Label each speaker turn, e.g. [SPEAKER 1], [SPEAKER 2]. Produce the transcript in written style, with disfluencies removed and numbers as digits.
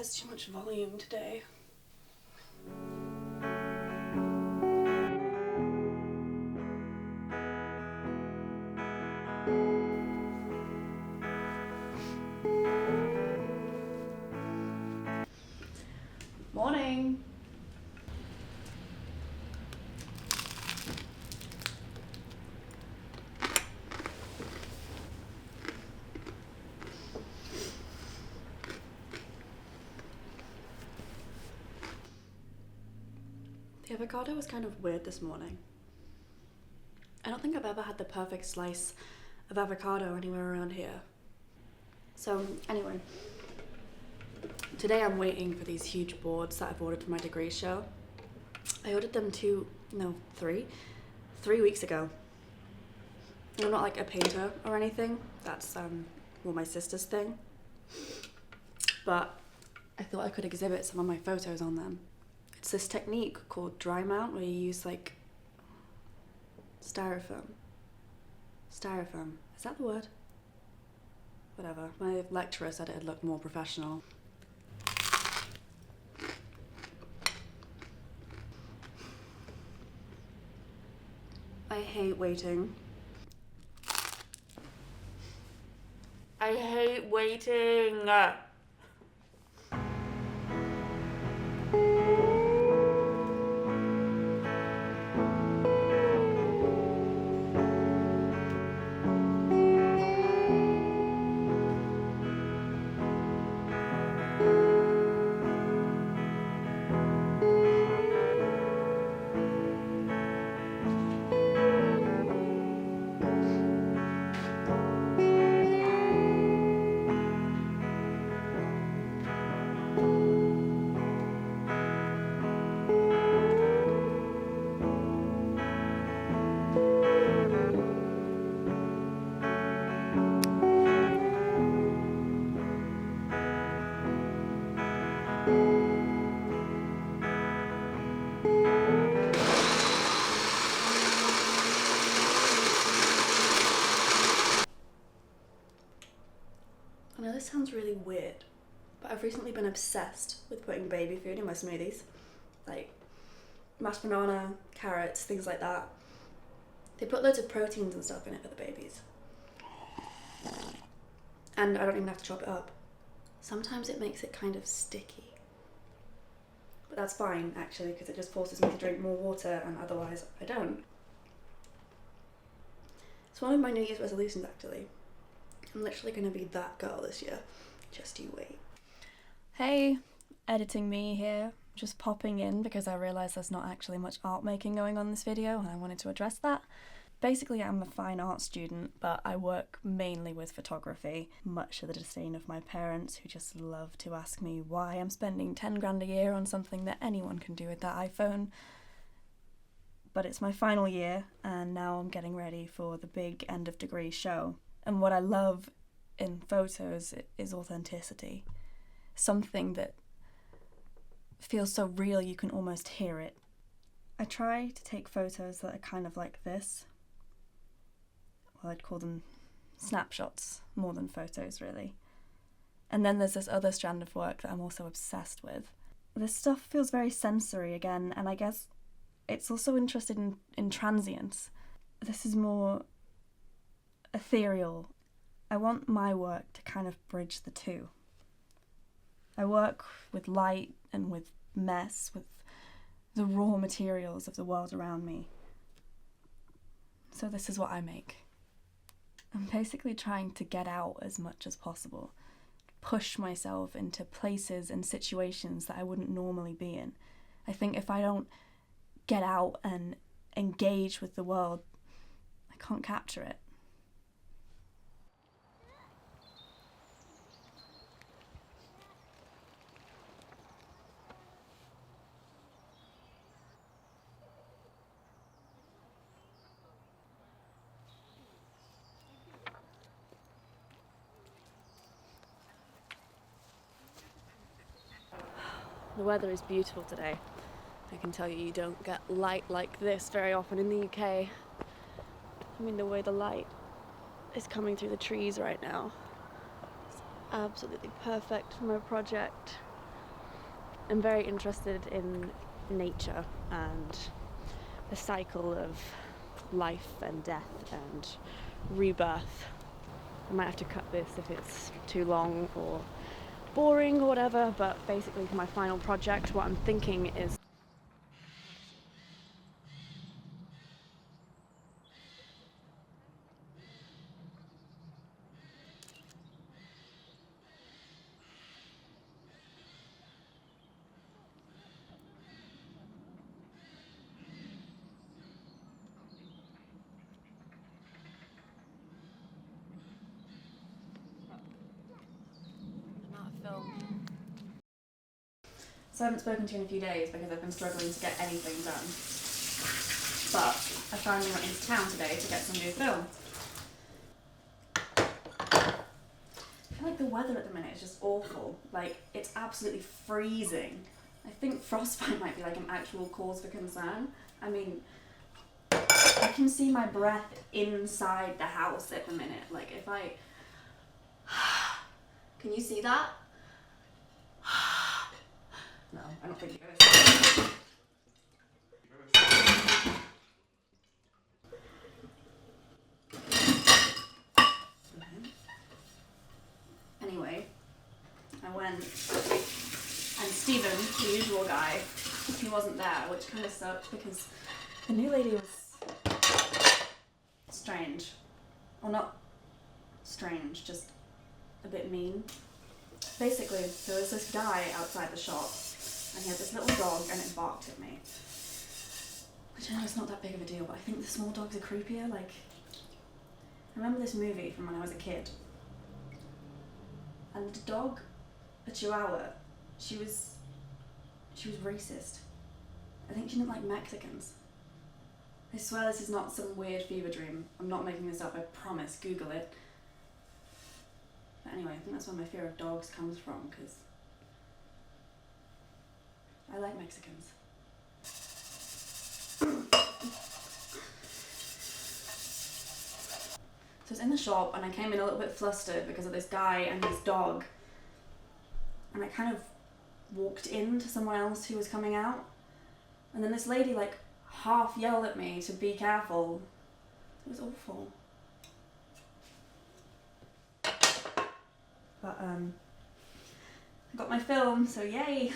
[SPEAKER 1] There's too much volume today. Morning. The avocado was kind of weird this morning. I don't think I've ever had the perfect slice of avocado anywhere around here. So anyway, today I'm waiting for these huge boards that I've ordered for my degree show. I ordered them three weeks ago. I'm not like a painter or anything. That's my sister's thing. But I thought I could exhibit some of my photos on them. It's this technique called dry mount where you use like styrofoam. Styrofoam, is that the word? Whatever, my lecturer said it'd look more professional. I hate waiting. I hate waiting. I know this sounds really weird, but I've recently been obsessed with putting baby food in my smoothies. Like mashed banana, carrots, things like that. They put loads of proteins and stuff in it for the babies. And I don't even have to chop it up. Sometimes it makes it kind of sticky. But that's fine, actually, because it just forces me to drink more water, and otherwise I don't. It's one of my New Year's resolutions, actually. I'm literally going to be that girl this year. Just you wait. Hey, editing me here. Just popping in because I realised there's not actually much art making going on in this video and I wanted to address that. Basically, I'm a fine art student, but I work mainly with photography, much to the disdain of my parents, who just love to ask me why I'm spending 10 grand a year on something that anyone can do with that iPhone. But it's my final year and now I'm getting ready for the big end of degree show. And what I love in photos is authenticity. Something that feels so real you can almost hear it. I try to take photos that are kind of like this. Well, I'd call them snapshots more than photos, really. And then there's this other strand of work that I'm also obsessed with. This stuff feels very sensory again, and I guess it's also interested in transience. This is more ethereal. I want my work to kind of bridge the two. I work with light and with mess, with the raw materials of the world around me. So this is what I make. I'm basically trying to get out as much as possible, push myself into places and situations that I wouldn't normally be in. I think if I don't get out and engage with the world, I can't capture it. The weather is beautiful today. I can tell you don't get light like this very often in the UK. I mean, the way the light is coming through the trees right now is absolutely perfect for my project.
[SPEAKER 2] I'm very interested in nature and the cycle of life and death and rebirth. I might have to cut this if it's too long or boring or whatever, but basically for my final project, what I'm thinking is
[SPEAKER 1] So I haven't spoken to you in a few days because I've been struggling to get anything done. But I finally went into town today to get some new film. I feel like the weather at the minute is just awful. Like, it's absolutely freezing. I think frostbite might be like an actual cause for concern. I mean, I can see my breath inside the house at the minute. Like, if I... Can you see that? No, I don't think you're gonna see it. Anyway, I went, and Stephen, the usual guy, he wasn't there, which kind of sucked because the new lady was strange. Well, not strange, just a bit mean. Basically, there was this guy outside the shop, and he had this little dog, and it barked at me. Which I know it's not that big of a deal, but I think the small dogs are creepier. Like, I remember this movie from when I was a kid, and the dog, a Chihuahua, she was racist. I think she didn't like Mexicans. I swear this is not some weird fever dream. I'm not making this up, I promise. Google it. But anyway, I think that's where my fear of dogs comes from, because I like Mexicans. So I was in the shop and I came in a little bit flustered because of this guy and his dog. And I kind of walked into someone else who was coming out. And then this lady like half yelled at me to be careful. It was awful. But I got my film, so yay!